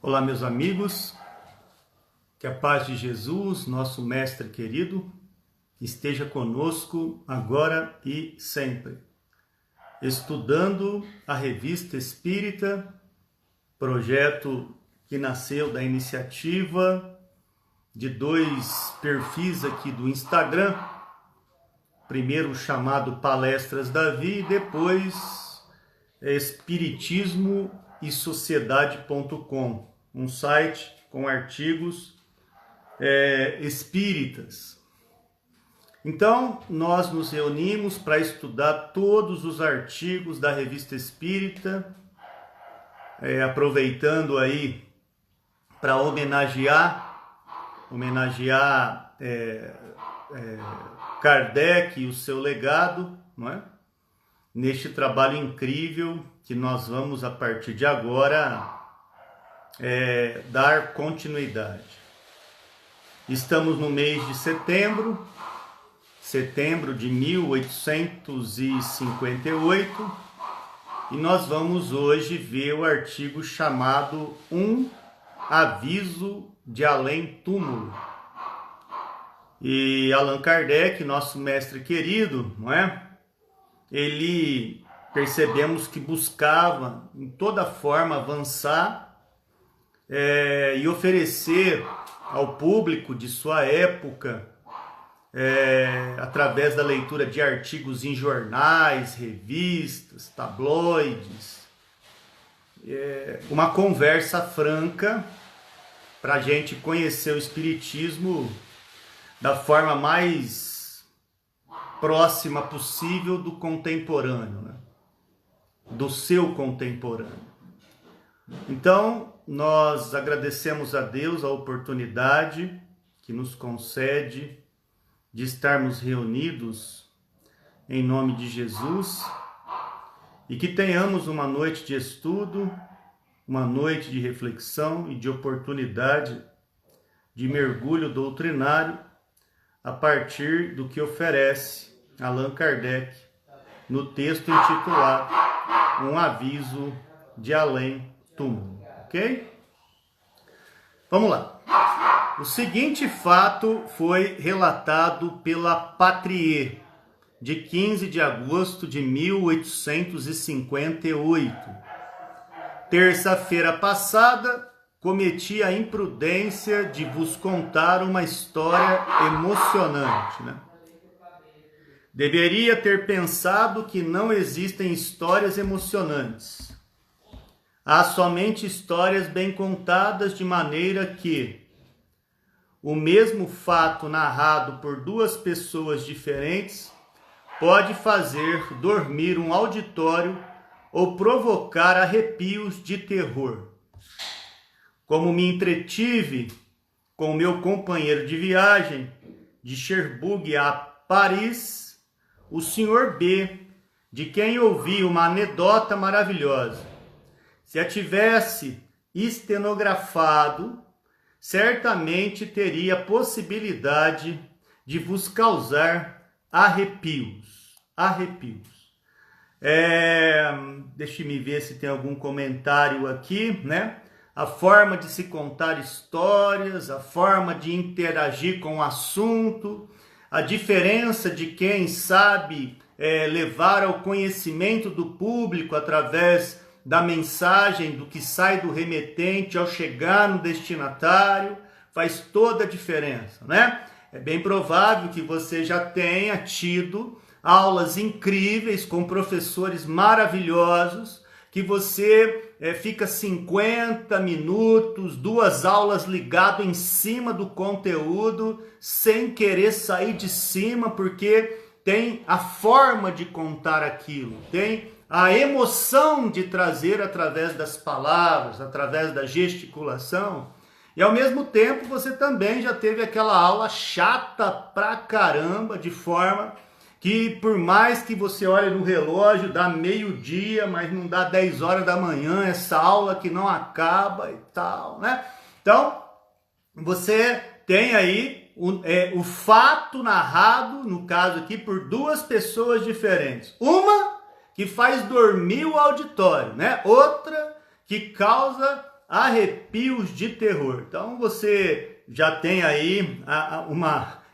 Olá, meus amigos, que a paz de Jesus, nosso Mestre querido, esteja conosco agora e sempre. Estudando a Revista Espírita, projeto que nasceu da iniciativa de dois perfis aqui do Instagram, primeiro chamado Palestras Davi e depois Espiritismo e Sociedade.com, um site com artigos espíritas. Então, nós nos reunimos para estudar todos os artigos da Revista Espírita, aproveitando aí para homenagear Kardec e o seu legado, não é? Neste trabalho incrível que nós vamos, a partir de agora, dar continuidade. Estamos no mês de setembro de 1858, e nós vamos hoje ver o artigo chamado Um Aviso de Além-Túmulo. E Allan Kardec, nosso mestre querido, não é? Ele, percebemos que buscava em toda forma avançar e oferecer ao público de sua época, através da leitura de artigos em jornais, revistas, tabloides, uma conversa franca para a gente conhecer o Espiritismo da forma mais próxima possível do contemporâneo, né? Do seu contemporâneo. Então, nós agradecemos a Deus a oportunidade que nos concede de estarmos reunidos em nome de Jesus e que tenhamos uma noite de estudo, uma noite de reflexão e de oportunidade de mergulho doutrinário a partir do que oferece Allan Kardec no texto intitulado Um Aviso de Além-Túmulo, ok? Vamos lá. O seguinte fato foi relatado pela Patrie, de 15 de agosto de 1858. Terça-feira passada, cometi a imprudência de vos contar uma história emocionante, né? Deveria ter pensado que não existem histórias emocionantes. Há somente histórias bem contadas, de maneira que o mesmo fato narrado por duas pessoas diferentes pode fazer dormir um auditório ou provocar arrepios de terror. Como me entretive com meu companheiro de viagem de Cherbourg a Paris, o Sr. B, de quem ouvi uma anedota maravilhosa. Se a tivesse estenografado, certamente teria possibilidade de vos causar arrepios. Deixe-me ver se tem algum comentário aqui, né? A forma de se contar histórias, a forma de interagir com o assunto, a diferença de quem sabe levar ao conhecimento do público através da mensagem, do que sai do remetente ao chegar no destinatário, faz toda a diferença, né? É bem provável que você já tenha tido aulas incríveis com professores maravilhosos, que você fica 50 minutos, 2 aulas ligado em cima do conteúdo, sem querer sair de cima, porque tem a forma de contar aquilo, tem a emoção de trazer através das palavras, através da gesticulação. E ao mesmo tempo você também já teve aquela aula chata pra caramba, de forma que por mais que você olhe no relógio, dá meio-dia, mas não dá 10 horas da manhã, essa aula que não acaba e tal, né? Então, você tem aí o fato narrado, no caso aqui, por duas pessoas diferentes. Uma que faz dormir o auditório, né? Outra que causa arrepios de terror. Então você já tem aí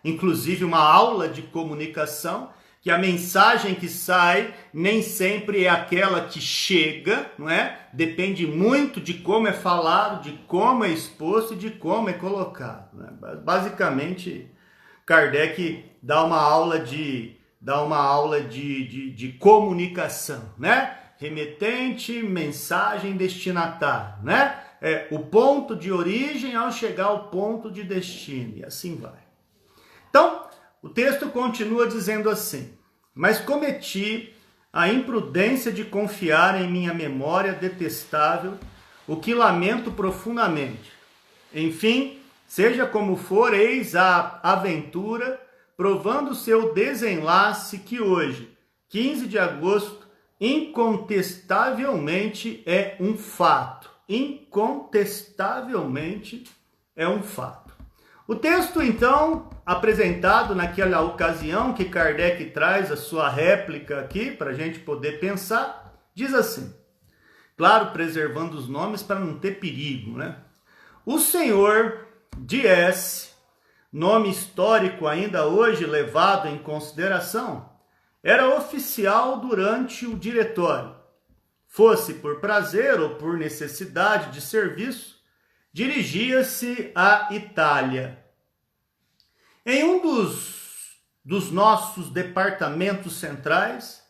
inclusive uma aula de comunicação, que a mensagem que sai nem sempre é aquela que chega, não é? Depende muito de como é falado, de como é exposto e de como é colocado, né? Basicamente, Kardec dá uma aula de comunicação, né? Remetente, mensagem, destinatário, né? O ponto de origem ao chegar ao ponto de destino, e assim vai. Então, o texto continua dizendo assim: mas cometi a imprudência de confiar em minha memória detestável, o que lamento profundamente. Enfim, seja como for, eis a aventura, provando seu desenlace, que hoje, 15 de agosto, incontestavelmente é um fato. Incontestavelmente é um fato. O texto, então, apresentado naquela ocasião que Kardec traz a sua réplica aqui, para a gente poder pensar, diz assim, claro, preservando os nomes para não ter perigo, né? O senhor de S, nome histórico ainda hoje levado em consideração, era oficial durante o diretório. Fosse por prazer ou por necessidade de serviço, dirigia-se à Itália. Em um dos nossos departamentos centrais,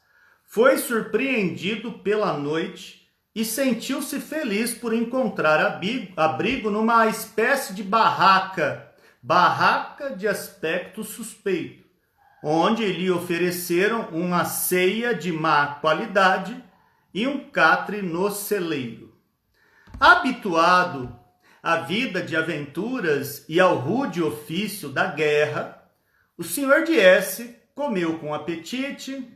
foi surpreendido pela noite e sentiu-se feliz por encontrar abrigo numa espécie de barraca de aspecto suspeito, onde lhe ofereceram uma ceia de má qualidade e um catre no celeiro. Habituado à vida de aventuras e ao rude ofício da guerra, o senhor de S comeu com apetite,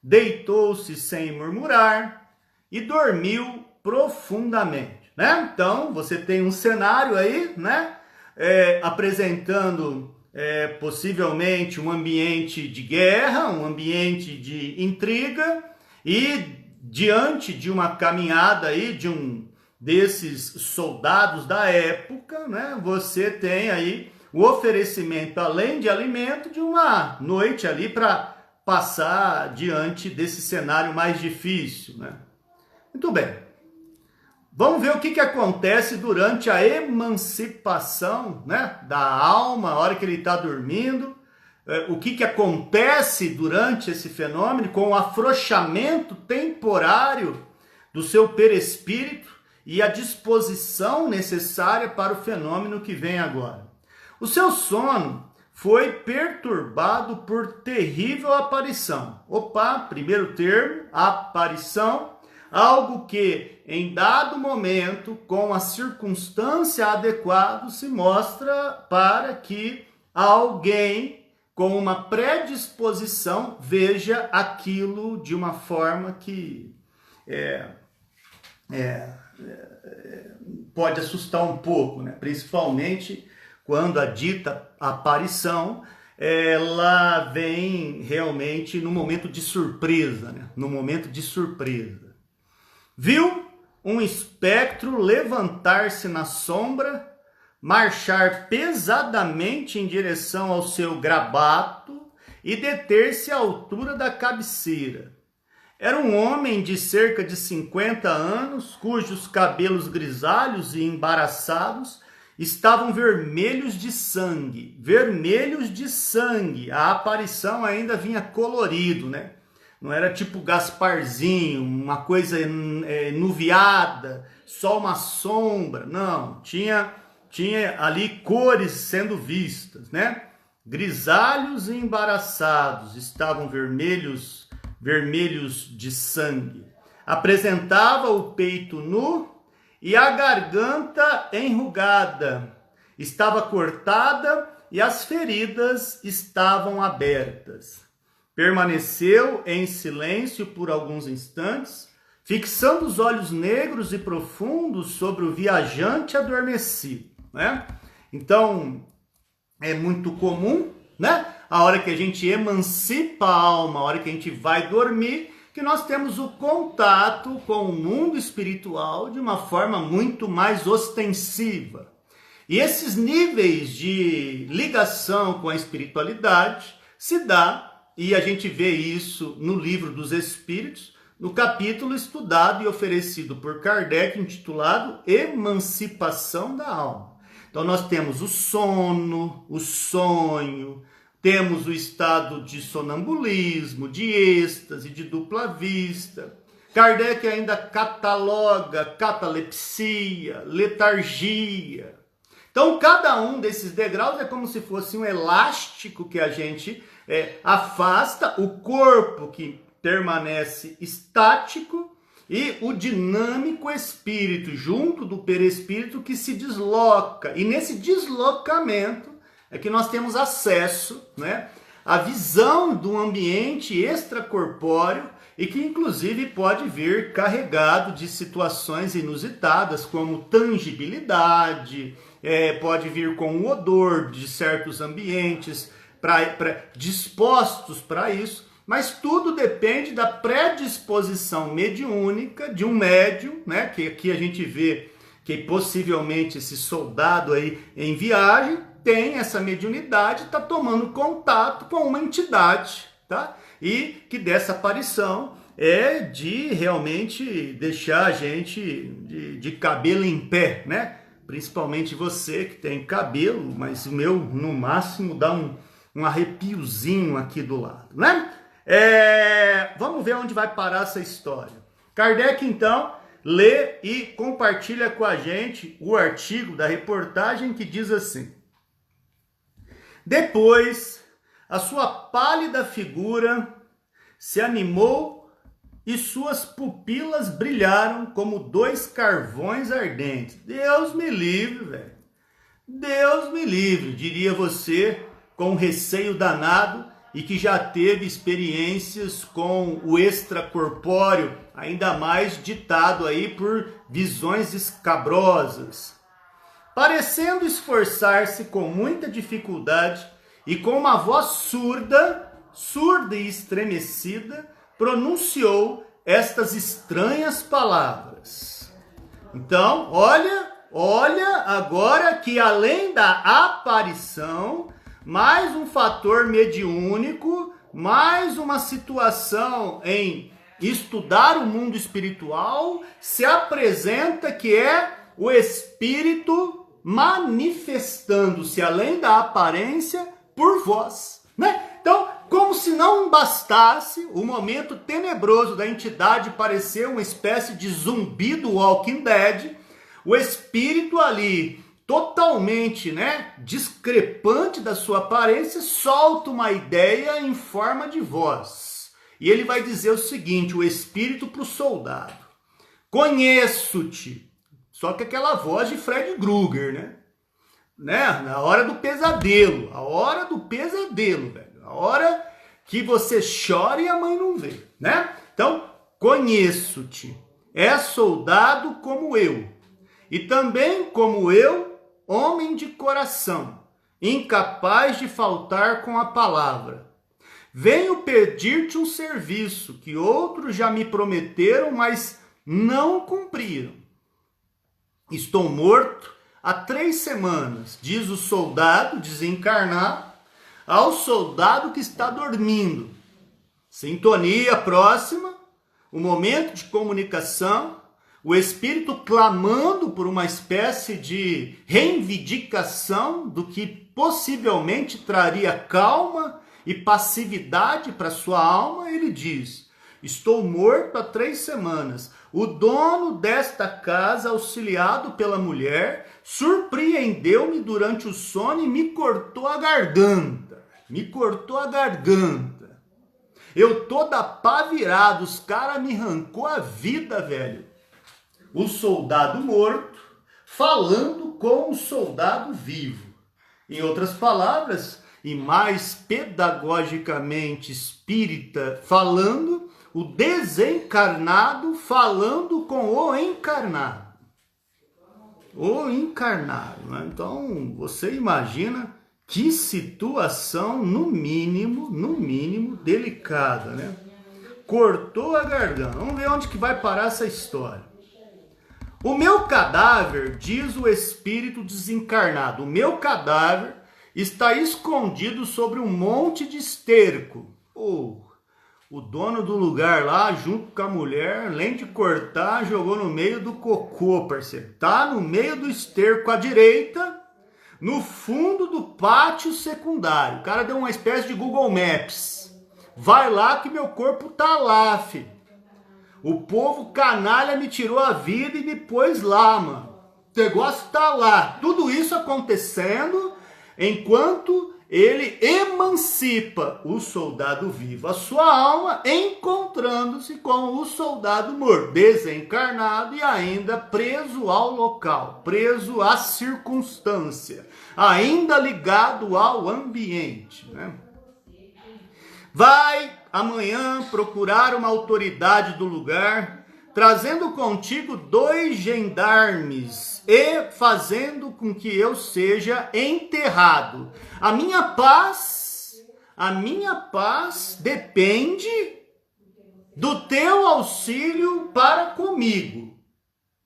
deitou-se sem murmurar e dormiu profundamente, né? Então, você tem um cenário aí, né? Apresentando possivelmente um ambiente de guerra, um ambiente de intriga, e diante de uma caminhada aí de desses soldados da época, né, você tem aí o oferecimento, além de alimento, de uma noite ali para passar diante desse cenário mais difícil, né? Muito bem. Vamos ver o que acontece durante a emancipação, né, da alma, a hora que ele está dormindo. O que acontece durante esse fenômeno, com o afrouxamento temporário do seu perispírito e a disposição necessária para o fenômeno que vem agora. O seu sono foi perturbado por terrível aparição. Primeiro termo, aparição, algo que, em dado momento, com a circunstância adequada, se mostra para que alguém com uma predisposição veja aquilo de uma forma que pode assustar um pouco, né? Principalmente quando a dita aparição ela vem realmente no momento de surpresa, né? No momento de surpresa. Viu um espectro levantar-se na sombra, marchar pesadamente em direção ao seu grabato e deter-se à altura da cabeceira. Era um homem de cerca de 50 anos, cujos cabelos grisalhos e embaraçados estavam vermelhos de sangue. Vermelhos de sangue. A aparição ainda vinha colorido, né? Não era tipo Gasparzinho, uma coisa nuviada, só uma sombra. Não, tinha ali cores sendo vistas, né? Grisalhos e embaraçados, estavam vermelhos de sangue. Apresentava o peito nu e a garganta enrugada. Estava cortada e as feridas estavam abertas. Permaneceu em silêncio por alguns instantes, fixando os olhos negros e profundos sobre o viajante adormecido, né? Então, é muito comum, né? A hora que a gente emancipa a alma, a hora que a gente vai dormir, que nós temos o contato com o mundo espiritual de uma forma muito mais ostensiva. E esses níveis de ligação com a espiritualidade se dá, e a gente vê isso no Livro dos Espíritos, no capítulo estudado e oferecido por Kardec, intitulado Emancipação da Alma. Então nós temos o sono, o sonho, temos o estado de sonambulismo, de êxtase, de dupla vista. Kardec ainda cataloga catalepsia, letargia. Então cada um desses degraus é como se fosse um elástico que a gente afasta, o corpo que permanece estático e o dinâmico espírito, junto do perispírito, que se desloca. E nesse deslocamento é que nós temos acesso, né, à visão do ambiente extracorpóreo e que inclusive pode vir carregado de situações inusitadas, como tangibilidade, pode vir com o odor de certos ambientes dispostos para isso. Mas tudo depende da predisposição mediúnica de um médium, né? Que aqui a gente vê que possivelmente esse soldado aí em viagem tem essa mediunidade, está tomando contato com uma entidade, tá? E que dessa aparição é de realmente deixar a gente de cabelo em pé, né? Principalmente você que tem cabelo, mas o meu no máximo dá um arrepiozinho aqui do lado, né? Vamos ver onde vai parar essa história. Kardec, então, lê e compartilha com a gente o artigo da reportagem que diz assim: depois, a sua pálida figura se animou e suas pupilas brilharam como dois carvões ardentes. Deus me livre, velho. Deus me livre, diria você, com receio danado, e que já teve experiências com o extracorpóreo, ainda mais ditado aí por visões escabrosas. Parecendo esforçar-se com muita dificuldade e com uma voz surda e estremecida, pronunciou estas estranhas palavras. Então, olha agora que além da aparição, mais um fator mediúnico, mais uma situação em estudar o mundo espiritual, se apresenta que é o espírito manifestando-se além da aparência por voz, né? Então, como se não bastasse o momento tenebroso da entidade parecer uma espécie de zumbi do Walking Dead, o espírito ali totalmente, né, discrepante da sua aparência, solta uma ideia em forma de voz. E ele vai dizer o seguinte, o espírito para o soldado: conheço-te. Só que aquela voz de Fred Krueger, né? Na hora do pesadelo, velho. A hora que você chora e a mãe não vê, né? Então, conheço-te. É soldado como eu. E também como eu, homem de coração, incapaz de faltar com a palavra. Venho pedir-te um serviço que outros já me prometeram, mas não cumpriram. Estou morto há 3 semanas, diz o soldado desencarnado ao soldado que está dormindo. Sintonia próxima, o momento de comunicação, o espírito clamando por uma espécie de reivindicação do que possivelmente traria calma e passividade para sua alma. Ele diz: estou morto há 3 semanas. O dono desta casa, auxiliado pela mulher, surpreendeu-me durante o sono e me cortou a garganta. Eu todo apavirado, os caras me arrancou a vida, velho. O soldado morto falando com o soldado vivo. Em outras palavras, e mais pedagogicamente espírita falando, o desencarnado falando com o encarnado. O encarnado, né? Então, você imagina que situação, no mínimo, delicada, né? cortou a garganta. Vamos ver onde que vai parar essa história. O meu cadáver, diz o espírito desencarnado, o meu cadáver está escondido sobre um monte de esterco. O dono do lugar lá, junto com a mulher, além de cortar, jogou no meio do cocô, parceiro. Tá no meio do esterco à direita, no fundo do pátio secundário. O cara deu uma espécie de Google Maps. Vai lá que meu corpo tá lá, filho. O povo canalha me tirou a vida e me pôs lá, mano. O negócio tá lá. Tudo isso acontecendo enquanto ele emancipa o soldado vivo, a sua alma, encontrando-se com o soldado morto, desencarnado e ainda preso ao local, preso à circunstância, ainda ligado ao ambiente, né? Vai amanhã procurar uma autoridade do lugar, trazendo contigo 2 gendarmes e fazendo com que eu seja enterrado. A minha paz depende do teu auxílio para comigo,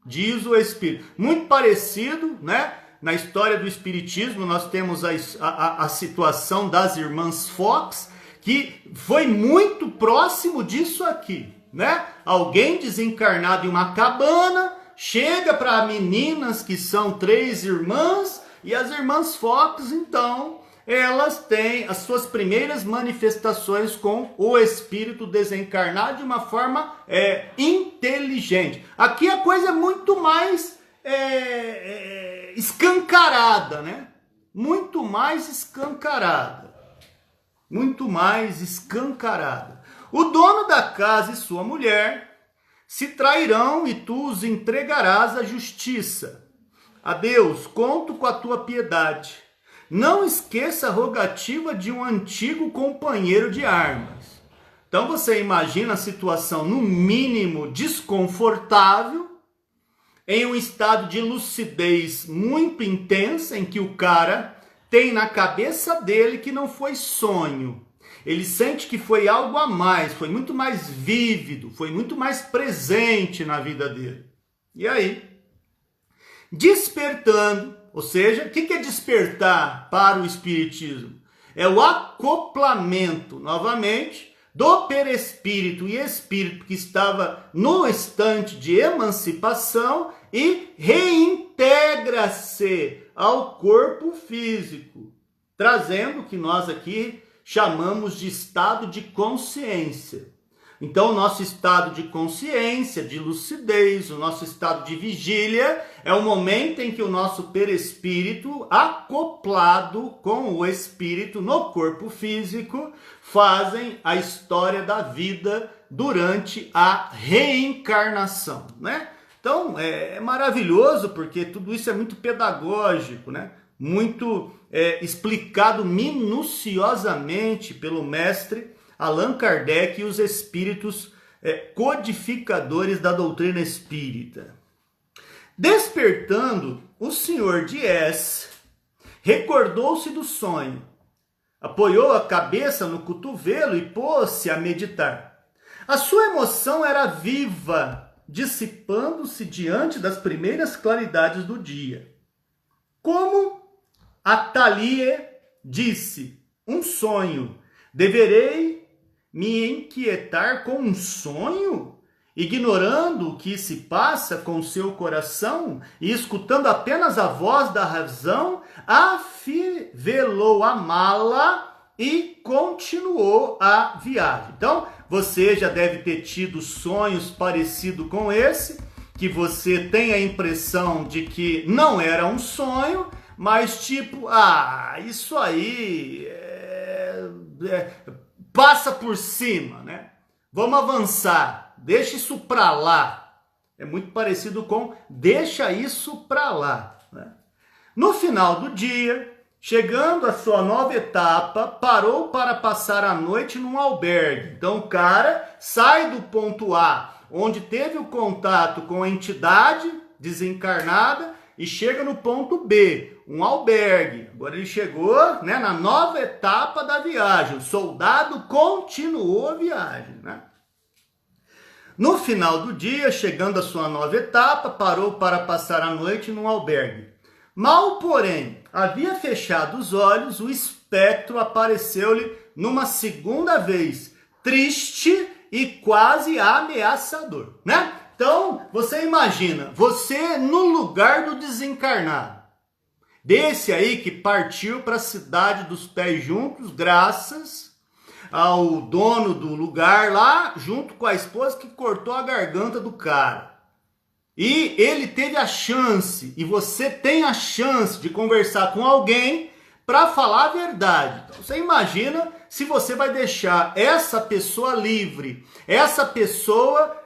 diz o Espírito. Muito parecido, né? Na história do Espiritismo, nós temos a situação das irmãs Fox, que foi muito próximo disso aqui, né? Alguém desencarnado em uma cabana, chega para meninas que são 3 irmãs, e as irmãs Fox, então, elas têm as suas primeiras manifestações com o espírito desencarnado de uma forma inteligente. Aqui a coisa é muito mais escancarada, né? Muito mais escancarada. Muito mais escancarada. O dono da casa e sua mulher se trairão e tu os entregarás à justiça. A Deus, conto com a tua piedade. Não esqueça a rogativa de um antigo companheiro de armas. Então você imagina a situação, no mínimo, desconfortável, em um estado de lucidez muito intensa, em que o cara tem na cabeça dele que não foi sonho. Ele sente que foi algo a mais, foi muito mais vívido, foi muito mais presente na vida dele. E aí, despertando, ou seja, o que é despertar para o Espiritismo? É o acoplamento, novamente, do perispírito e espírito que estava no estante de emancipação e reintegra-se ao corpo físico, trazendo o que nós aqui chamamos de estado de consciência. Então, o nosso estado de consciência, de lucidez, o nosso estado de vigília, é o momento em que o nosso perispírito, acoplado com o espírito no corpo físico, fazem a história da vida durante a reencarnação, né? Então, é maravilhoso, porque tudo isso é muito pedagógico, né? Muito explicado minuciosamente pelo mestre Allan Kardec e os espíritos codificadores da doutrina espírita. Despertando, o senhor Dies recordou-se do sonho, apoiou a cabeça no cotovelo e pôs-se a meditar. A sua emoção era viva, dissipando-se diante das primeiras claridades do dia. Como Athalie disse, um sonho. Deverei me inquietar com um sonho? Ignorando o que se passa com seu coração e escutando apenas a voz da razão, afivelou a mala e continuou a viagem. Então, você já deve ter tido sonhos parecidos com esse, que você tem a impressão de que não era um sonho, mas tipo, isso aí passa por cima, né? Vamos avançar, deixa isso pra lá. É muito parecido com deixa isso pra lá, né? No final do dia, chegando à sua nova etapa, parou para passar a noite num albergue. Então o cara sai do ponto A, onde teve o contato com a entidade desencarnada, e chega no ponto B, um albergue. Agora ele chegou, né, na nova etapa da viagem. O soldado continuou a viagem, né? No final do dia, chegando à sua nova etapa, parou para passar a noite num albergue. Mal, porém, havia fechado os olhos, o espectro apareceu-lhe numa segunda vez, triste e quase ameaçador, né? Então, você imagina, você no lugar do desencarnado, desse aí que partiu para a cidade dos pés juntos, graças ao dono do lugar lá, junto com a esposa que cortou a garganta do cara. E ele teve a chance, e você tem a chance de conversar com alguém para falar a verdade. Então, você imagina se você vai deixar essa pessoa livre, essa pessoa,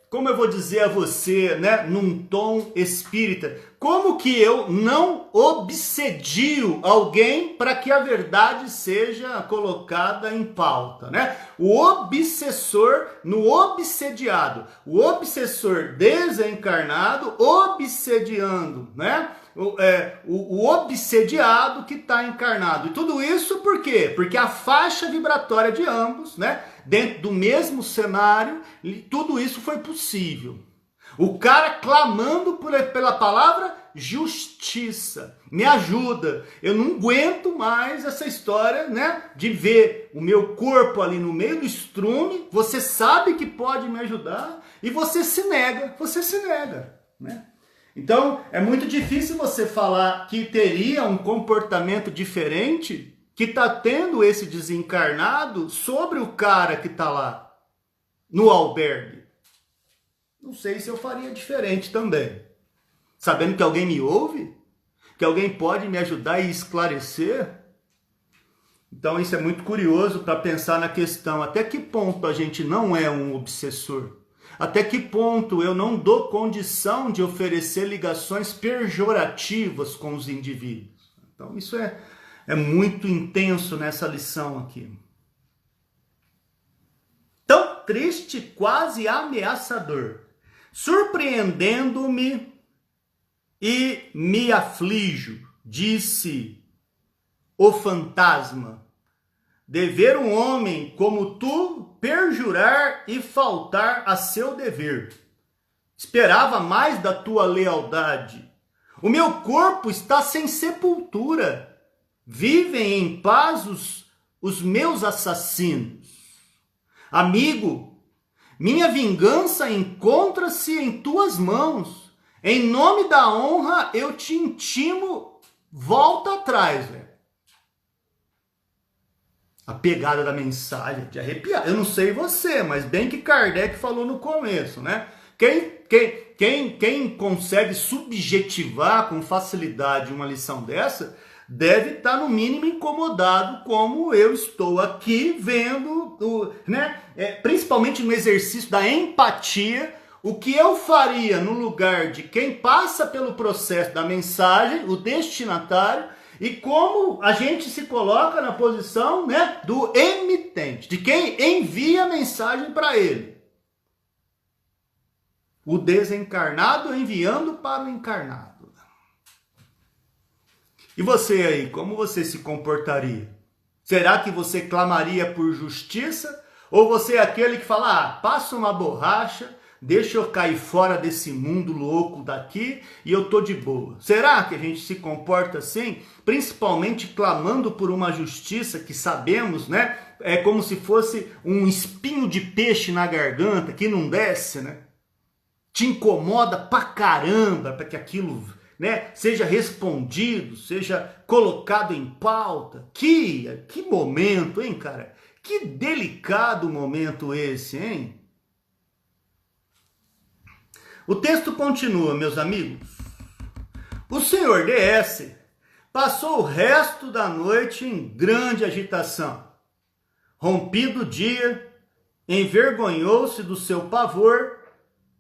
como eu vou dizer a você, né, num tom espírita, como que eu não obsedio alguém para que a verdade seja colocada em pauta, né? O obsessor no obsediado, o obsessor desencarnado obsediando, né? O obsediado que está encarnado. E tudo isso por quê? Porque a faixa vibratória de ambos, né, dentro do mesmo cenário, tudo isso foi possível. O cara clamando pela palavra justiça. Me ajuda. Eu não aguento mais essa história, né, de ver o meu corpo ali no meio do estrume. Você sabe que pode me ajudar e você se nega, né? Então, é muito difícil você falar que teria um comportamento diferente que está tendo esse desencarnado sobre o cara que está lá no albergue. Não sei se eu faria diferente também. Sabendo que alguém me ouve, que alguém pode me ajudar e esclarecer. Então, isso é muito curioso para pensar na questão, até que ponto a gente não é um obsessor? Até que ponto eu não dou condição de oferecer ligações pejorativas com os indivíduos? Então, isso é muito intenso nessa lição aqui. Tão triste, quase ameaçador, surpreendendo-me e me aflijo, disse o fantasma, de ver um homem como tu perjurar e faltar a seu dever. Esperava mais da tua lealdade. O meu corpo está sem sepultura. Vivem em paz os meus assassinos. Amigo, minha vingança encontra-se em tuas mãos. Em nome da honra eu te intimo, volta atrás, velho. A pegada da mensagem de arrepiar. Eu não sei você, mas bem que Kardec falou no começo, né? Quem consegue subjetivar com facilidade uma lição dessa, deve estar no mínimo incomodado, como eu estou aqui vendo, né? Principalmente no exercício da empatia, o que eu faria no lugar de quem passa pelo processo da mensagem, o destinatário, e como a gente se coloca na posição, né, do emitente, de quem envia a mensagem para ele. O desencarnado enviando para o encarnado. E você aí, como você se comportaria? Será que você clamaria por justiça? Ou você é aquele que fala, passa uma borracha, deixa eu cair fora desse mundo louco daqui e eu tô de boa? Será que a gente se comporta assim? Principalmente clamando por uma justiça que sabemos, né? É como se fosse um espinho de peixe na garganta que não desce, né? Te incomoda pra caramba para que aquilo, né, seja respondido, seja colocado em pauta. Que momento, hein, cara? Que delicado momento esse, hein? O texto continua, meus amigos. O senhor DS passou o resto da noite em grande agitação. Rompido o dia, envergonhou-se do seu pavor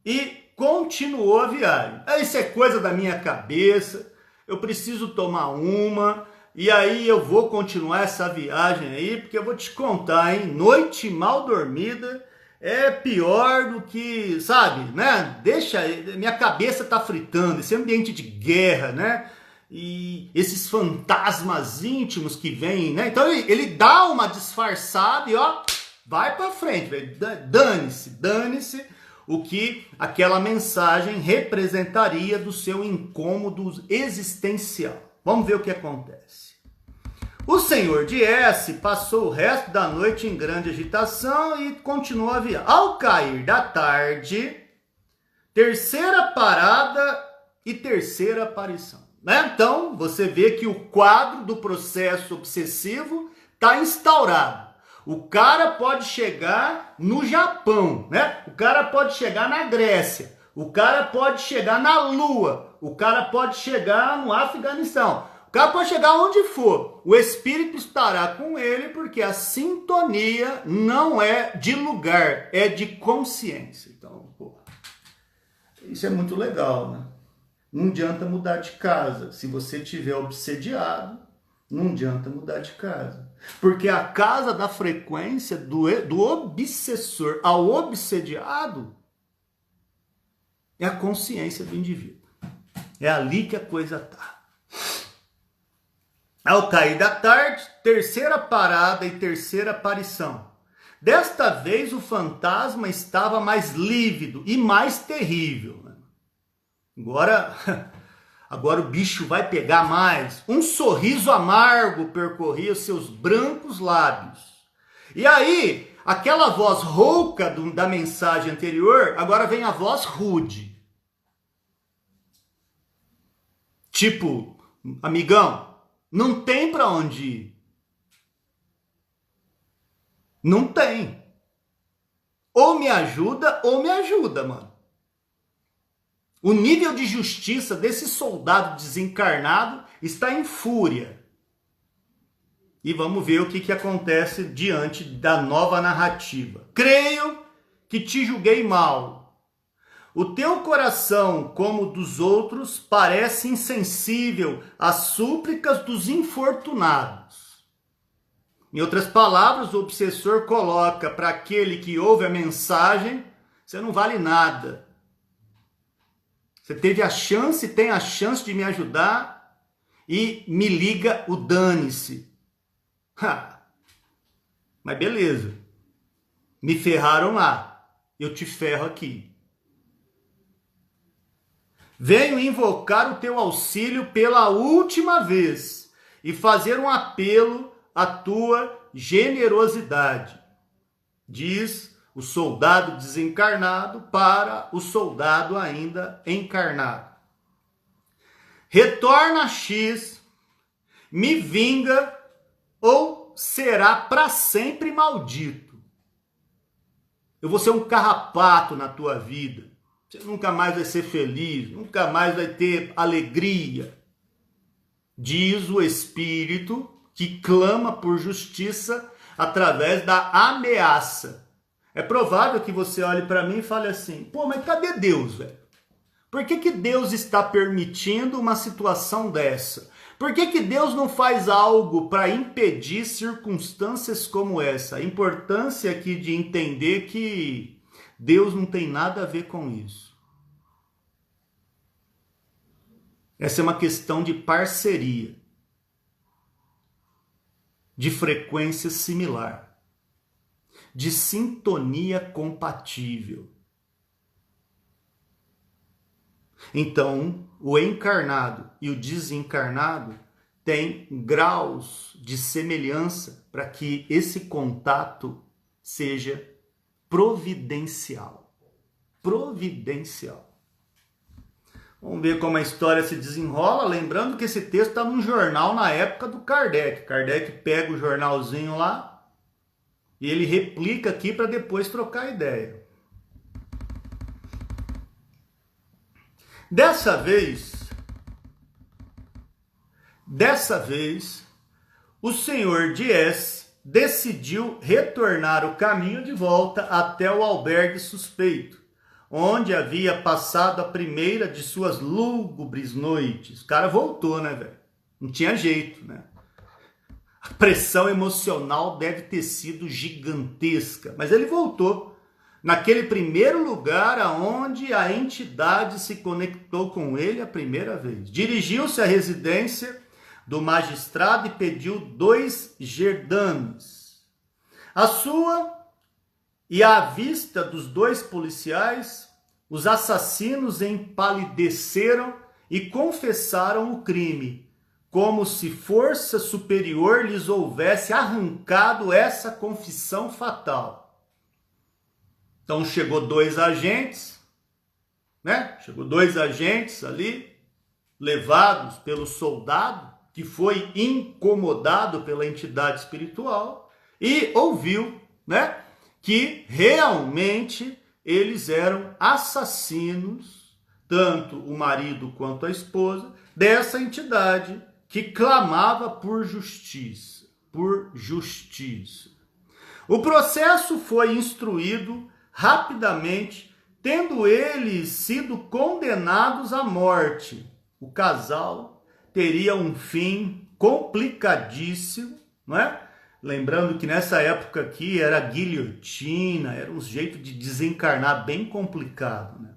e continuou a viagem. Isso é coisa da minha cabeça, eu preciso tomar uma, e aí eu vou continuar essa viagem aí, porque eu vou te contar, hein? Noite mal dormida é pior do que, sabe, né? Minha cabeça tá fritando, esse ambiente de guerra, né? E esses fantasmas íntimos que vêm, né? Então ele dá uma disfarçada e ó, vai para frente, velho. Dane-se o que aquela mensagem representaria do seu incômodo existencial. Vamos ver o que acontece. O senhor de S passou o resto da noite em grande agitação e continuou a viagem. Ao cair da tarde, terceira parada e terceira aparição. Né? Então, você vê que o quadro do processo obsessivo está instaurado. O cara pode chegar no Japão, né? O cara pode chegar na Grécia, o cara pode chegar na Lua, o cara pode chegar no Afeganistão, o cara pode chegar onde for. O espírito estará com ele porque a sintonia não é de lugar, é de consciência. Então, pô, isso é muito legal, né? Não adianta mudar de casa. Se você estiver obsediado, não adianta mudar de casa. Porque a casa da frequência do obsessor ao obsediado é a consciência do indivíduo. É ali que a coisa está. Ao cair da tarde, terceira parada e terceira aparição. Desta vez o fantasma estava mais lívido e mais terrível. Agora o bicho vai pegar mais. Um sorriso amargo percorria seus brancos lábios. E aí, aquela voz rouca da mensagem anterior, agora vem a voz rude. Tipo, amigão, não tem para onde ir. Não tem. Ou me ajuda, mano. O nível de justiça desse soldado desencarnado está em fúria. E vamos ver o que acontece diante da nova narrativa. Creio que te julguei mal. O teu coração, como o dos outros, parece insensível às súplicas dos infortunados. Em outras palavras, o obsessor coloca para aquele que ouve a mensagem: você não vale nada. Você teve a chance, tem a chance de me ajudar e me liga o dane-se. Mas beleza. Me ferraram lá. Eu te ferro aqui. Venho invocar o teu auxílio pela última vez e fazer um apelo à tua generosidade. Diz o soldado desencarnado para o soldado ainda encarnado. Retorna X, me vinga ou será para sempre maldito. Eu vou ser um carrapato na tua vida. Você nunca mais vai ser feliz, nunca mais vai ter alegria. Diz o espírito que clama por justiça através da ameaça. É provável que você olhe para mim e fale assim: pô, mas cadê Deus, velho? Por que Deus está permitindo uma situação dessa? Por que Deus não faz algo para impedir circunstâncias como essa? A importância aqui de entender que Deus não tem nada a ver com isso. Essa é uma questão de parceria, de frequência similar, de sintonia compatível. Então, o encarnado e o desencarnado têm graus de semelhança para que esse contato seja providencial. Providencial. Vamos ver como a história se desenrola. Lembrando que esse texto está num jornal na época do Kardec. Kardec pega o jornalzinho lá e ele replica aqui para depois trocar ideia. Dessa vez, o senhor Dias decidiu retornar o caminho de volta até o albergue suspeito, onde havia passado a primeira de suas lúgubres noites. O cara voltou, né, velho? Não tinha jeito, né? A pressão emocional deve ter sido gigantesca, mas ele voltou naquele primeiro lugar aonde a entidade se conectou com ele a primeira vez. Dirigiu-se à residência do magistrado e pediu 2 gerdames. A sua E à vista dos dois policiais, os assassinos empalideceram e confessaram o crime, como se força superior lhes houvesse arrancado essa confissão fatal. Então chegou dois agentes, né? Chegou dois agentes ali, levados pelo soldado, que foi incomodado pela entidade espiritual, e ouviu, né, que realmente eles eram assassinos, tanto o marido quanto a esposa, dessa entidade que clamava por justiça, por justiça. O processo foi instruído rapidamente, tendo eles sido condenados à morte. O casal teria um fim complicadíssimo, não é? Lembrando que nessa época aqui era guilhotina, era um jeito de desencarnar bem complicado, né?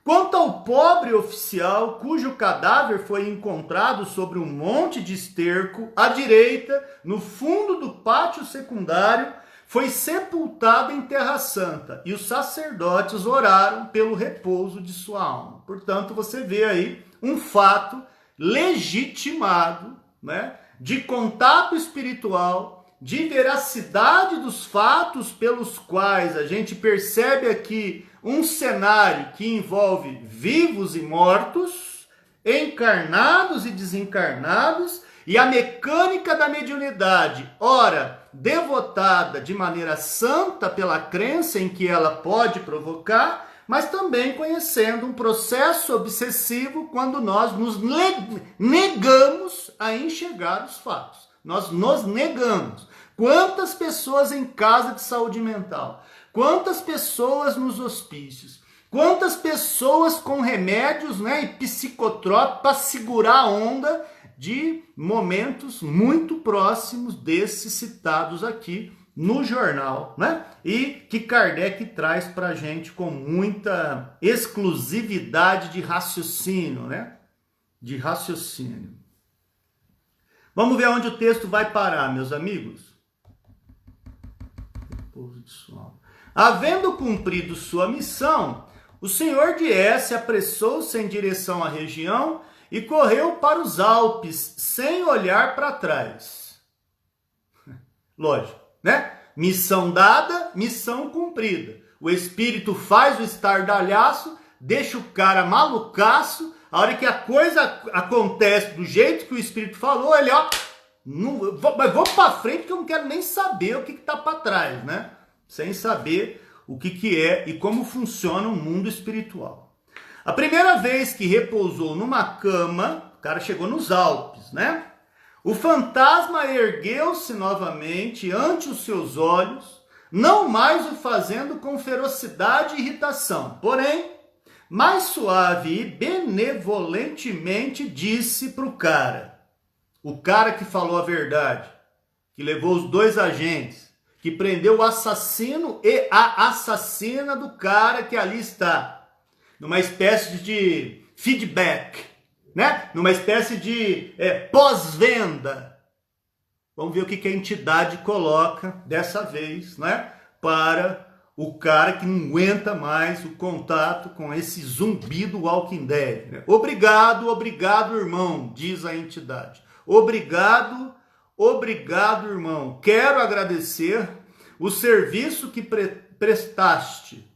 Quanto ao pobre oficial, cujo cadáver foi encontrado sobre um monte de esterco, à direita, no fundo do pátio secundário, foi sepultado em Terra Santa, e os sacerdotes oraram pelo repouso de sua alma. Portanto, você vê aí um fato legitimado, né, de contato espiritual, de veracidade dos fatos pelos quais a gente percebe aqui um cenário que envolve vivos e mortos, encarnados e desencarnados, e a mecânica da mediunidade, ora devotada de maneira santa pela crença em que ela pode provocar, mas também conhecendo um processo obsessivo quando nós nos negamos a enxergar os fatos. Nós nos negamos. Quantas pessoas em casa de saúde mental? Quantas pessoas nos hospícios? Quantas pessoas com remédios, né, e psicotrópicos para segurar a onda de momentos muito próximos desses citados aqui no jornal, né? E que Kardec traz para a gente com muita exclusividade de raciocínio, né? De raciocínio. Vamos ver onde o texto vai parar, meus amigos. Havendo cumprido sua missão, o senhor de S apressou-se em direção à região e correu para os Alpes, sem olhar para trás. Lógico, né? Missão dada, missão cumprida. O espírito faz o estardalhaço, deixa o cara malucaço. A hora que a coisa acontece do jeito que o espírito falou, ele, ó, mas vou para frente que eu não quero nem saber o que está para trás, né? Sem saber o que é e como funciona o mundo espiritual. A primeira vez que repousou numa cama, o cara chegou nos Alpes, né? O fantasma ergueu-se novamente ante os seus olhos, não mais o fazendo com ferocidade e irritação, porém, mais suave e benevolentemente disse para o cara que falou a verdade, que levou os dois agentes, que prendeu o assassino e a assassina do cara que ali está, numa espécie de feedback, né? Numa espécie de pós-venda. Vamos ver o que a entidade coloca dessa vez, né? Para o cara que não aguenta mais o contato com esse zumbi do Walking Dead, né? Obrigado, obrigado, irmão, diz a entidade. Obrigado, obrigado, irmão. Quero agradecer o serviço que prestaste.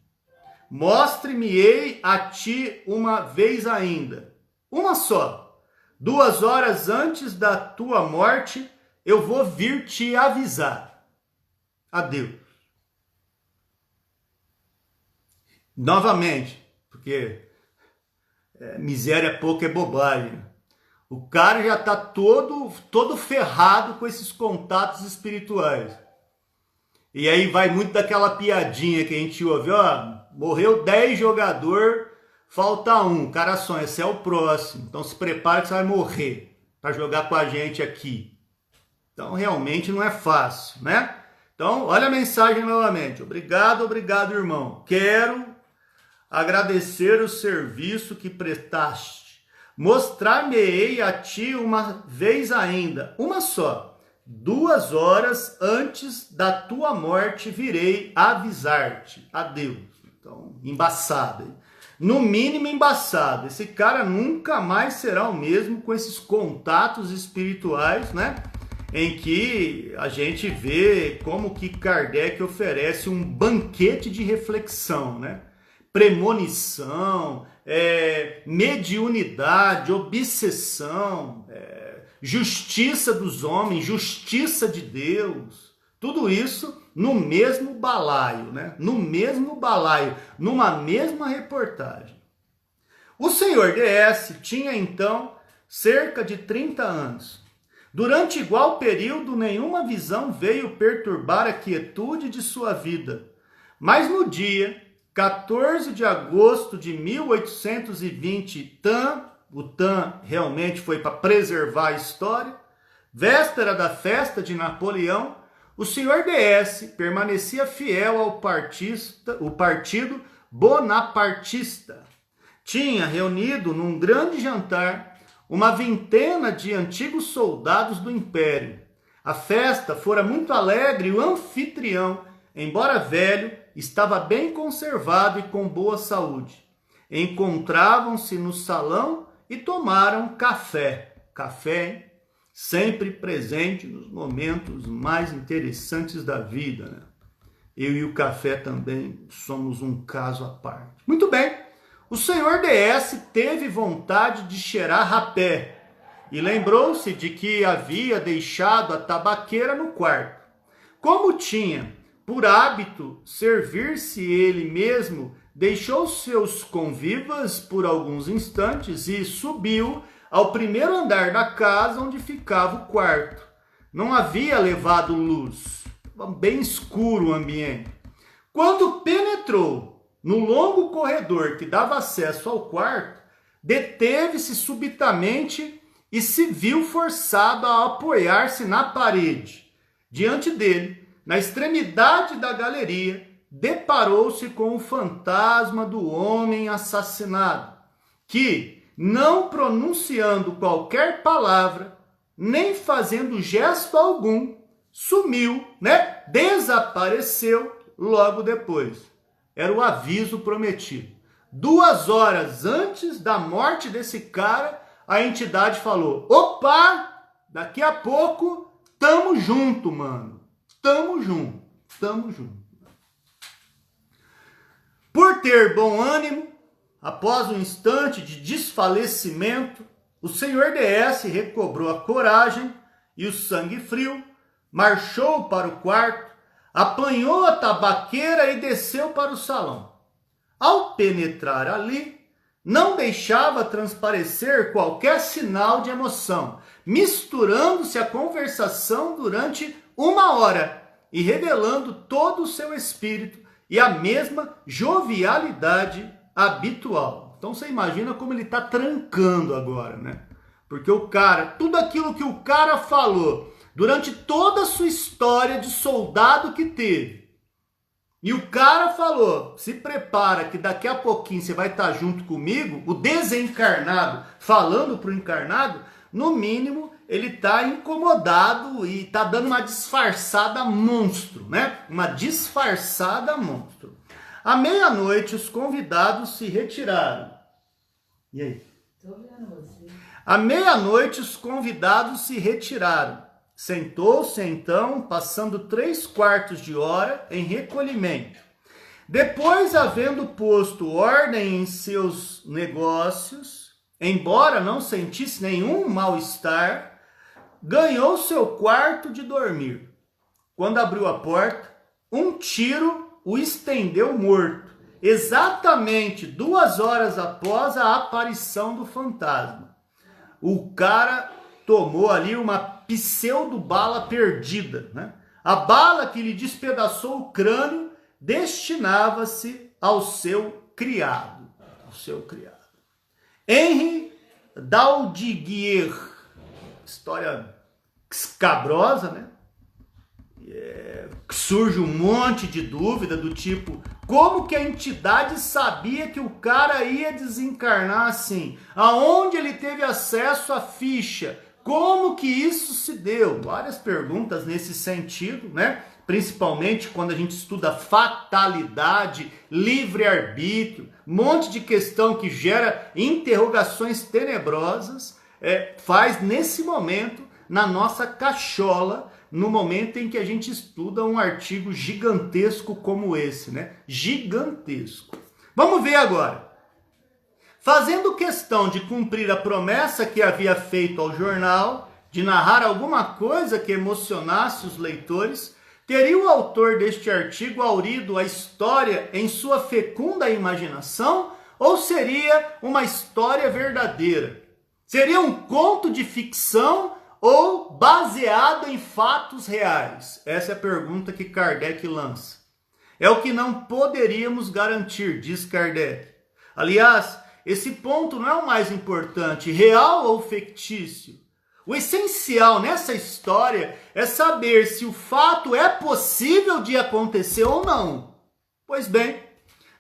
Mostre-me-ei a ti uma vez ainda. Uma só. 2 horas antes da tua morte, eu vou vir te avisar. Adeus. Novamente, porque miséria pouco é bobagem. O cara já está todo ferrado com esses contatos espirituais. E aí vai muito daquela piadinha que a gente ouve, ó, morreu 10 jogadores, falta 1, o cara sonha, esse é o próximo, então se prepara que você vai morrer para jogar com a gente aqui. Então realmente não é fácil, né? Então olha a mensagem novamente, obrigado, obrigado, irmão, quero agradecer o serviço que prestaste. Mostrar-me-ei a ti uma vez ainda, uma só, 2 horas antes da tua morte virei avisar-te. Adeus. Então, embaçado. Hein? No mínimo embaçado. Esse cara nunca mais será o mesmo com esses contatos espirituais, né? Em que a gente vê como que Kardec oferece um banquete de reflexão, né? Premonição, mediunidade, obsessão, justiça dos homens, justiça de Deus, tudo isso no mesmo balaio, né? No mesmo balaio, numa mesma reportagem. O senhor DS tinha então cerca de 30 anos. Durante igual período, nenhuma visão veio perturbar a quietude de sua vida. Mas no dia 14 de agosto de 1820, o TAM realmente foi para preservar a história, véspera da festa de Napoleão, o senhor DS permanecia fiel ao partido bonapartista. Tinha reunido num grande jantar uma vintena de antigos soldados do Império. A festa fora muito alegre e o anfitrião, embora velho, estava bem conservado e com boa saúde. Encontravam-se no salão e tomaram café. Café, hein? Sempre presente nos momentos mais interessantes da vida, né? Eu e o café também somos um caso à parte. Muito bem, o senhor DS teve vontade de cheirar rapé e lembrou-se de que havia deixado a tabaqueira no quarto. Como tinha por hábito servir-se ele mesmo, deixou seus convivas por alguns instantes e subiu ao primeiro andar da casa onde ficava o quarto. Não havia levado luz, bem escuro o ambiente. Quando penetrou no longo corredor que dava acesso ao quarto, deteve-se subitamente e se viu forçado a apoiar-se na parede. Diante dele, na extremidade da galeria, deparou-se com o fantasma do homem assassinado, que, não pronunciando qualquer palavra, nem fazendo gesto algum, sumiu, né? Desapareceu logo depois. Era o aviso prometido. 2 horas antes da morte desse cara, a entidade falou: opa, daqui a pouco, tamo junto, mano. Tamo junto, tamo junto. Por ter bom ânimo, após um instante de desfalecimento, o senhor DS recobrou a coragem e o sangue frio, marchou para o quarto, apanhou a tabaqueira e desceu para o salão. Ao penetrar ali, não deixava transparecer qualquer sinal de emoção, misturando-se à conversação durante 1 hora e revelando todo o seu espírito e a mesma jovialidade habitual. Então você imagina como ele está trancando agora, né? Porque o cara, tudo aquilo que o cara falou durante toda a sua história de soldado que teve, e o cara falou: se prepara que daqui a pouquinho você vai estar junto comigo, o desencarnado falando para o encarnado, no mínimo ele está incomodado e está dando uma disfarçada monstro, né? Uma disfarçada monstro. À meia-noite, os convidados se retiraram. E aí? Estou vendo você. À meia-noite, os convidados se retiraram. Sentou-se, então, passando 3/4 de hora em recolhimento. Depois, havendo posto ordem em seus negócios, embora não sentisse nenhum mal-estar, ganhou seu quarto de dormir. Quando abriu a porta, um tiro o estendeu morto, exatamente 2 horas após a aparição do fantasma. O cara tomou ali uma pseudo-bala perdida, né? A bala que lhe despedaçou o crânio destinava-se ao seu criado. Henri Daudiguier. História escabrosa, né? Surge um monte de dúvida do tipo: como que a entidade sabia que o cara ia desencarnar assim? Aonde ele teve acesso à ficha? Como que isso se deu? Várias perguntas nesse sentido, né? Principalmente quando a gente estuda fatalidade, livre-arbítrio, um monte de questão que gera interrogações tenebrosas, faz nesse momento, na nossa cachola, no momento em que a gente estuda um artigo gigantesco como esse, né? Gigantesco. Vamos ver agora. Fazendo questão de cumprir a promessa que havia feito ao jornal, de narrar alguma coisa que emocionasse os leitores, teria o autor deste artigo aurido a história em sua fecunda imaginação ou seria uma história verdadeira? Seria um conto de ficção ou baseado em fatos reais? Essa é a pergunta que Kardec lança. É o que não poderíamos garantir, diz Kardec. Aliás, esse ponto não é o mais importante, real ou fictício. O essencial nessa história é saber se o fato é possível de acontecer ou não. Pois bem,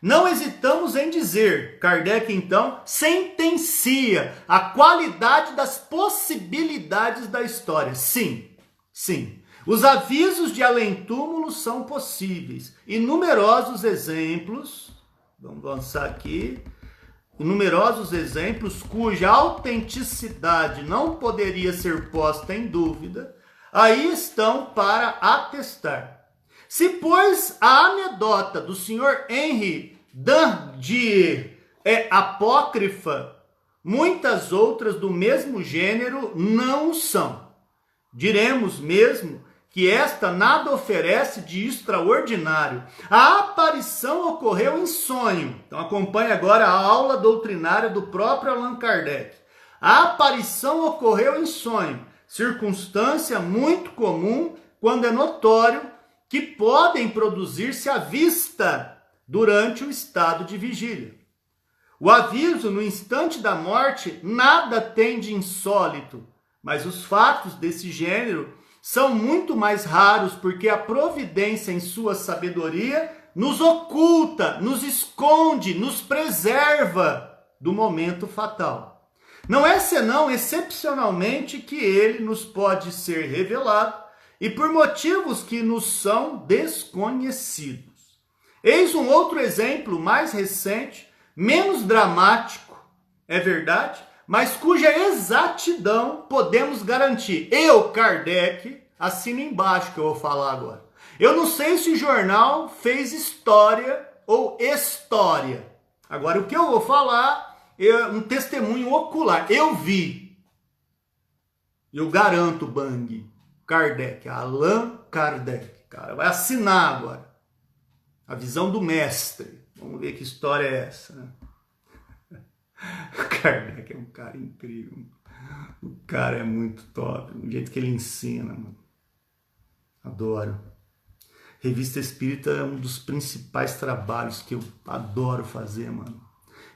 não hesitamos em dizer, Kardec então sentencia a qualidade das possibilidades da história. Sim, sim. Os avisos de além-túmulo são possíveis. E numerosos exemplos, vamos avançar aqui, numerosos exemplos cuja autenticidade não poderia ser posta em dúvida, aí estão para atestar. Se, pois, a anedota do Sr. Henri Dardier é apócrifa, muitas outras do mesmo gênero não são. Diremos mesmo que esta nada oferece de extraordinário. A aparição ocorreu em sonho. Então acompanhe agora a aula doutrinária do próprio Allan Kardec. A aparição ocorreu em sonho, circunstância muito comum quando é notório que podem produzir-se à vista durante o estado de vigília. O aviso no instante da morte nada tem de insólito, mas os fatos desse gênero são muito mais raros porque a providência em sua sabedoria nos oculta, nos esconde, nos preserva do momento fatal. Não é senão excepcionalmente que ele nos pode ser revelado e por motivos que nos são desconhecidos. Eis um outro exemplo mais recente, menos dramático, é verdade, mas cuja exatidão podemos garantir. Eu, Kardec, assino embaixo que eu vou falar agora. Eu não sei se o jornal fez história ou história. Agora, o que eu vou falar é um testemunho ocular. Eu vi. Eu garanto, Bang. Kardec, Allan Kardec. Cara, vai assinar agora. A visão do mestre. Vamos ver que história é essa, né? O Kardec é um cara incrível. O cara é muito top. O jeito que ele ensina, mano. Adoro. Revista Espírita é um dos principais trabalhos que eu adoro fazer, mano.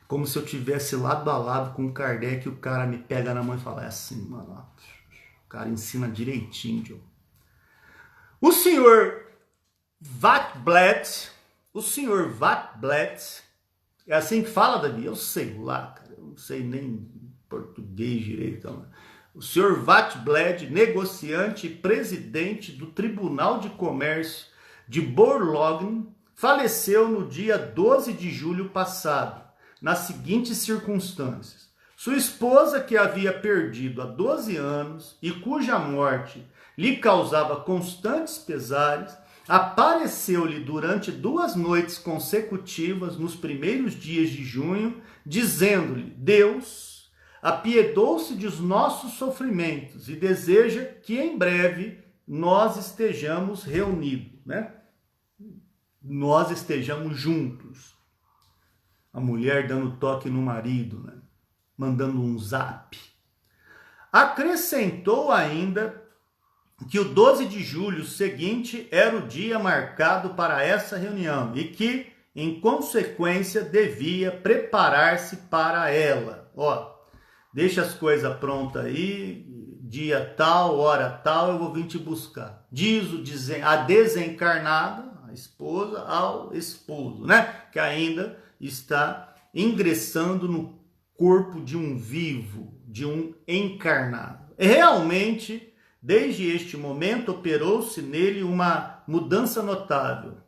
Como se eu tivesse lado a lado com o Kardec e o cara me pega na mão e fala, é assim, mano. O cara ensina direitinho, Joe. O senhor Vatblatt, é assim que fala, Davi? Eu sei lá, cara. Eu não sei nem português direito. Não. O senhor Vatblatt, negociante e presidente do Tribunal de Comércio de Borlogn, faleceu no dia 12 de julho passado, nas seguintes circunstâncias. Sua esposa, que havia perdido há 12 anos e cuja morte lhe causava constantes pesares, apareceu-lhe durante 2 noites consecutivas nos primeiros dias de junho, dizendo-lhe, Deus apiedou-se dos nossos sofrimentos e deseja que em breve nós estejamos reunidos, né? Nós estejamos juntos. A mulher dando toque no marido, né? Mandando um zap. Acrescentou ainda que o 12 de julho seguinte era o dia marcado para essa reunião e que, em consequência, devia preparar-se para ela. Ó, deixa as coisas prontas aí, dia tal, hora tal, eu vou vir te buscar. Diz a desencarnada, a esposa, ao esposo, né? Que ainda está ingressando no corpo de um vivo, de um encarnado. Realmente, desde este momento, operou-se nele uma mudança notável.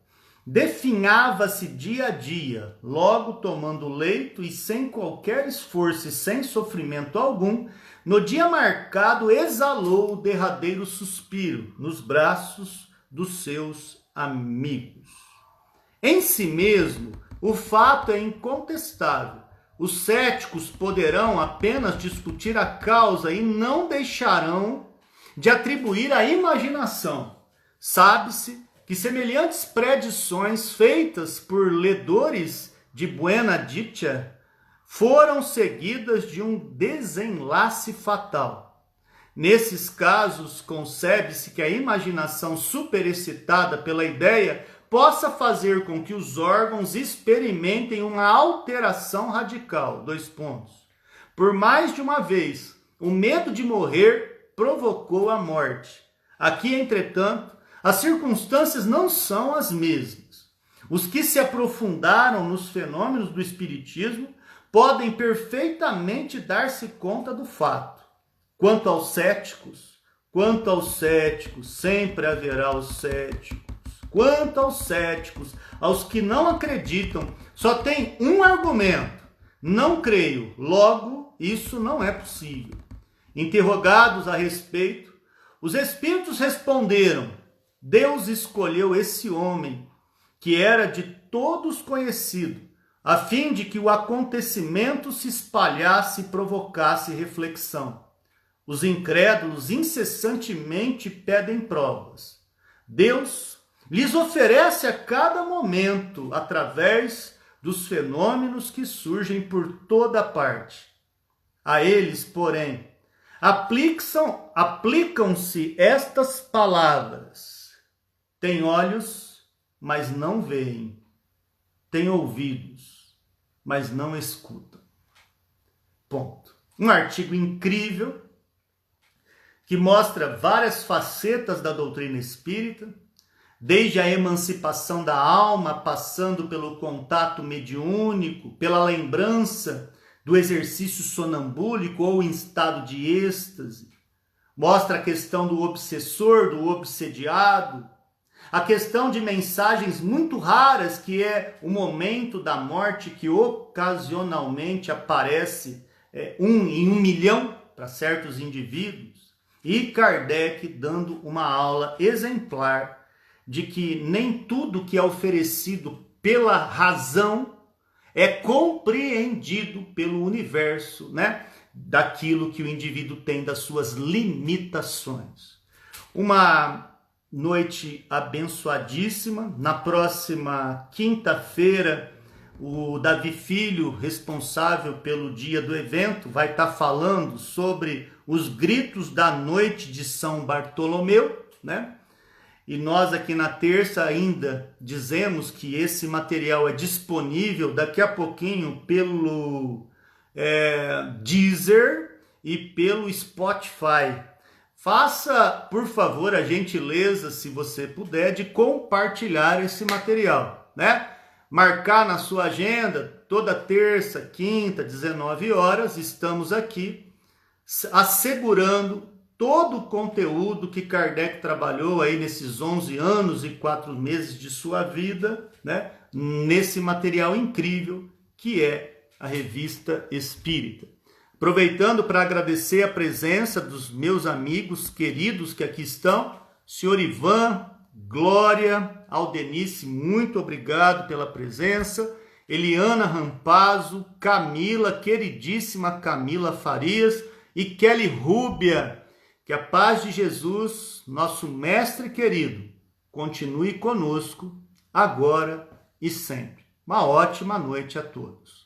Definhava-se dia a dia, logo tomando leito e sem qualquer esforço e sem sofrimento algum, no dia marcado exalou o derradeiro suspiro nos braços dos seus amigos. Em si mesmo, o fato é incontestável. Os céticos poderão apenas discutir a causa e não deixarão de atribuir à imaginação. Sabe-se que semelhantes predições feitas por ledores de Buena Dicha foram seguidas de um desenlace fatal. Nesses casos, concebe-se que a imaginação superexcitada pela ideia possa fazer com que os órgãos experimentem uma alteração radical. Por mais de uma vez, o medo de morrer provocou a morte. Aqui, entretanto, as circunstâncias não são as mesmas. Os que se aprofundaram nos fenômenos do espiritismo podem perfeitamente dar-se conta do fato. Quanto aos céticos, sempre haverá os céticos. Quanto aos céticos, aos que não acreditam, só tem um argumento: não creio, logo isso não é possível. Interrogados a respeito, os espíritos responderam: Deus escolheu esse homem, que era de todos conhecido, a fim de que o acontecimento se espalhasse e provocasse reflexão. Os incrédulos incessantemente pedem provas. Deus lhes oferece a cada momento, através dos fenômenos que surgem por toda parte. A eles, porém, aplicam-se estas palavras: tem olhos, mas não veem. Tem ouvidos, mas não escutam. Ponto. Um artigo incrível que mostra várias facetas da doutrina espírita, desde a emancipação da alma, passando pelo contato mediúnico, pela lembrança do exercício sonambúlico ou em estado de êxtase. Mostra a questão do obsessor, do obsediado, a questão de mensagens muito raras, que é o momento da morte, que ocasionalmente aparece em 1 milhão para certos indivíduos. E Kardec dando uma aula exemplar de que nem tudo que é oferecido pela razão é compreendido pelo universo, né? Daquilo que o indivíduo tem, das suas limitações. Uma noite abençoadíssima. Na próxima quinta-feira, o Davi Filho, responsável pelo dia do evento, vai estar falando sobre os gritos da noite de São Bartolomeu, né? E nós aqui na terça ainda dizemos que esse material é disponível daqui a pouquinho pelo Deezer e pelo Spotify. Faça, por favor, a gentileza, se você puder, de compartilhar esse material, né? Marcar na sua agenda, toda terça, quinta, 19 horas, estamos aqui assegurando todo o conteúdo que Kardec trabalhou aí nesses 11 anos e 4 meses de sua vida, né? Nesse material incrível que é a Revista Espírita. Aproveitando para agradecer a presença dos meus amigos queridos que aqui estão, senhor Ivan, Glória, Aldenice, muito obrigado pela presença, Eliana Rampazzo, Camila, queridíssima Camila Farias e Kelly Rúbia. Que a paz de Jesus, nosso mestre querido, continue conosco agora e sempre. Uma ótima noite a todos.